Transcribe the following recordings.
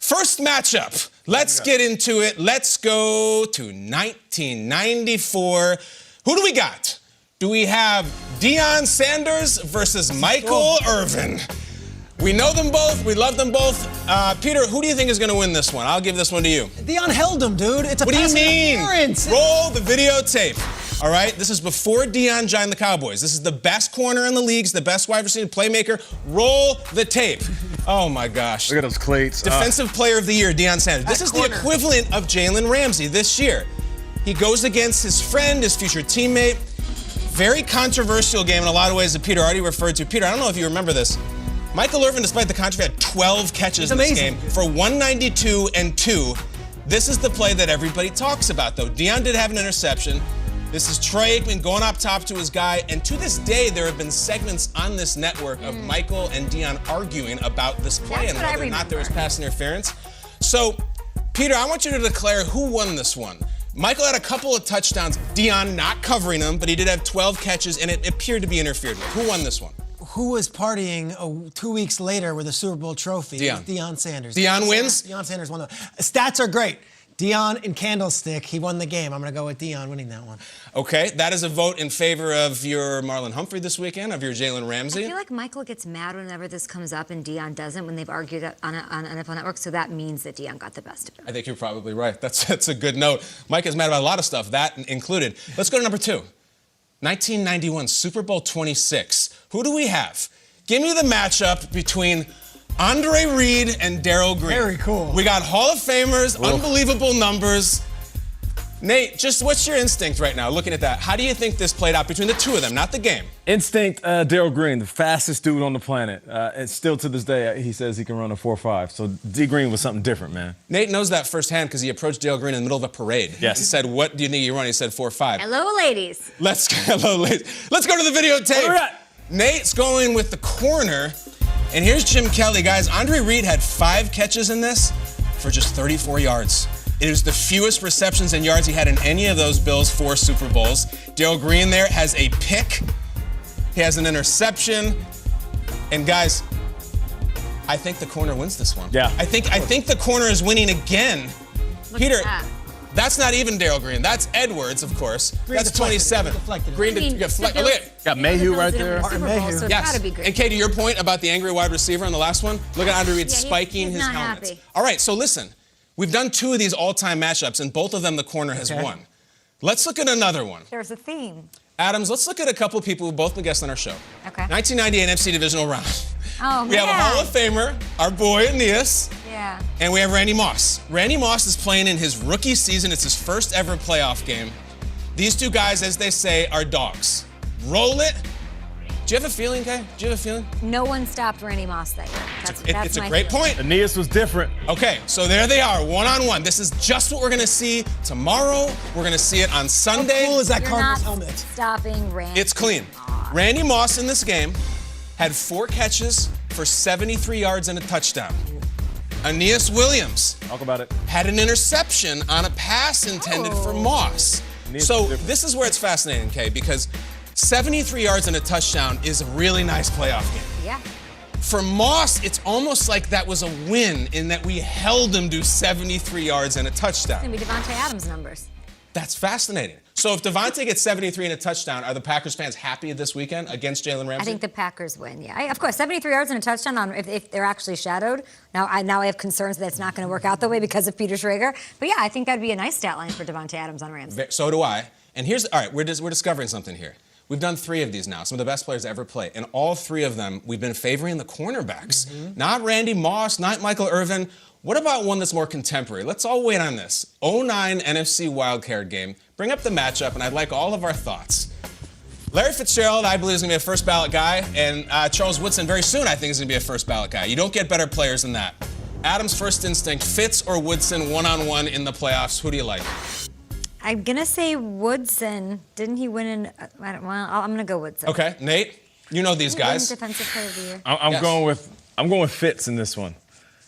First matchup. Let's get into it. Let's go to 1994. Who do we got? Do we have Deion Sanders versus Michael Irvin? We know them both. We love them both. Peter, who do you think is going to win this one? I'll give this one to you. Deion held him, dude. It's a What do you mean? interference. Roll the videotape. All right, this is before Deion joined the Cowboys. This is the best corner in the league, the best wide receiver, playmaker. Roll the tape. Oh my gosh. Look at those cleats. Defensive Player of the Year, Deion Sanders. This is the equivalent of Jalen Ramsey this year. He goes against his friend, his future teammate. Very controversial game in a lot of ways that Peter already referred to. Peter, I don't know if you remember this. Michael Irvin, despite the controversy, had 12 catches in this game for 192 and 2. This is the play that everybody talks about, though. Dion did have an interception. This is Troy Aikman going up top to his guy, and to this day, there have been segments on this network of Michael and Dion arguing about this play and whether or not there was pass interference. So, Peter, I want you to declare who won this one. Michael had a couple of touchdowns, Dion not covering him, but he did have 12 catches, and it appeared to be interfered with. Who won this one? Who was partying 2 weeks later with a Super Bowl trophy? Deion. Deion Sanders. Deion wins? Deion Sanders won. Stats are great. Deion in Candlestick, he won the game. I'm going to go with Deion winning that one. Okay, that is a vote in favor of your Marlon Humphrey this weekend, of your Jalen Ramsey. I feel like Michael gets mad whenever this comes up and Deion doesn't when they've argued on NFL Network, so that means that Deion got the best of him. I think you're probably right. That's a good note. Mike is mad about a lot of stuff, that included. Let's go to number 2. 1991, Super Bowl 26. Who do we have? Give me the matchup between Andre Reed and Daryl Green. Very cool. We got Hall of Famers, unbelievable numbers. Nate, just what's your instinct right now looking at that? How do you think this played out between the two of them, not the game? Instinct, Daryl Green, the fastest dude on the planet. And still to this day, he says he can run a 4.5. So D. Green was something different, man. Nate knows that firsthand because he approached Daryl Green in the middle of a parade. Yes. He said, what do you think you run? He said 4.5. Hello, ladies. Let's go to the videotape. Nate's going with the corner. And here's Jim Kelly, guys. Andre Reed had 5 catches in this for just 34 yards. It is the fewest receptions and yards he had in any of those Bills 4 Super Bowls. Daryl Green there has a pick. He has an interception. And guys, I think the corner wins this one. Yeah. I think the corner is winning again. Look Peter, at that. That's not even Daryl Green. That's Edwards, of course. That's 27. Green deflected. Look at Got Mayhew right there. So it's gotta be great. And Kay, to your point about the angry wide receiver on the last one, look at Andre Reed spiking he's his not helmet. happy. All right, so listen. We've done 2 of these all-time matchups, and both of them the corner has won. Let's look at another one. There's a theme. Adams, let's look at a couple of people who've both been guests on our show. Okay. 1998 NFC Divisional Round. Oh, We have a Hall of Famer, our boy Aeneas. Yeah. And we have Randy Moss. Randy Moss is playing in his rookie season. It's his first ever playoff game. These two guys, as they say, are dogs. Roll it. Do you have a feeling, Kay? Do you have a feeling? No one stopped Randy Moss that year. It's a great point. Aeneas was different. Okay, so there they are, one-on-one. This is just what we're going to see tomorrow. We're going to see it on Sunday. How cool is that You're Cardinals not helmet? stopping Randy. It's clean. Moss. Randy Moss in this game had 4 catches for 73 yards and a touchdown. Aeneas Williams Talk about it. had an interception on a pass intended for Moss. Aeneas So was different. this is where it's fascinating, Kay, because 73 yards and a touchdown is a really nice playoff game. Yeah. For Moss, it's almost like that was a win in that we held him to 73 yards and a touchdown. It's gonna be Devontae Adams numbers. That's fascinating. So if Devontae gets 73 and a touchdown, are the Packers fans happy this weekend against Jalen Ramsey? I think the Packers win. Yeah, of course, 73 yards and a touchdown. If they're actually shadowed, now I have concerns that it's not going to work out that way because of Peter Schrager. But yeah, I think that'd be a nice stat line for Devontae Adams on Ramsey. So do I. And all right, we're discovering something here. We've done 3 of these now, some of the best players to ever play. And all 3 of them, we've been favoring the cornerbacks. Not Randy Moss, not Michael Irvin. What about one that's more contemporary? Let's all wait on this. 09 NFC wildcard game. Bring up the matchup, and I'd like all of our thoughts. Larry Fitzgerald, I believe, is going to be a first ballot guy, and Charles Woodson very soon, I think, is going to be a first ballot guy. You don't get better players than that. Adam's first instinct, Fitz or Woodson one-on-one in the playoffs. Who do you like? I'm gonna say Woodson. Didn't he win in? I'm gonna go Woodson. Okay, Nate, you know these guys. Defensive Player of the Year. I'm going with Fitz in this one.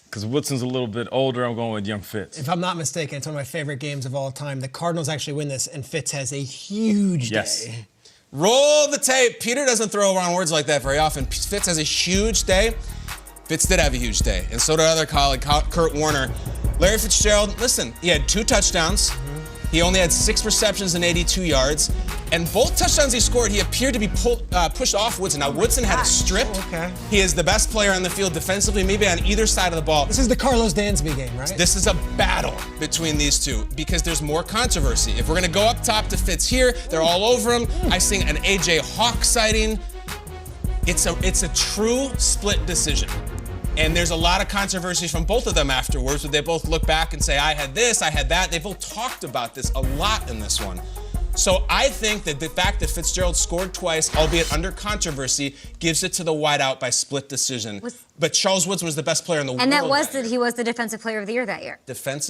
Because Woodson's a little bit older, I'm going with young Fitz. If I'm not mistaken, it's one of my favorite games of all time. The Cardinals actually win this, and Fitz has a huge day. Roll the tape. Peter doesn't throw around words like that very often. Fitz has a huge day. Fitz did have a huge day, and so did other colleague Kurt Warner. Larry Fitzgerald, listen, he had 2 touchdowns. He only had 6 receptions and 82 yards. And both touchdowns he scored, he appeared to be pushed off Woodson. Now, Woodson had a strip. Okay. He is the best player on the field defensively, maybe on either side of the ball. This is the Carlos Dansby game, right? This is a battle between these two because there's more controversy. If we're going to go up top to Fitz here, they're all over him. I see an A.J. Hawk sighting. It's a true split decision. And there's a lot of controversy from both of them afterwards, where they both look back and say, I had this, I had that. They both talked about this a lot in this one. So I think that the fact that Fitzgerald scored twice, albeit under controversy, gives it to the wideout by split decision. But Charles Woodson was the best player in the world. And he was the defensive player of the year that year. Defensive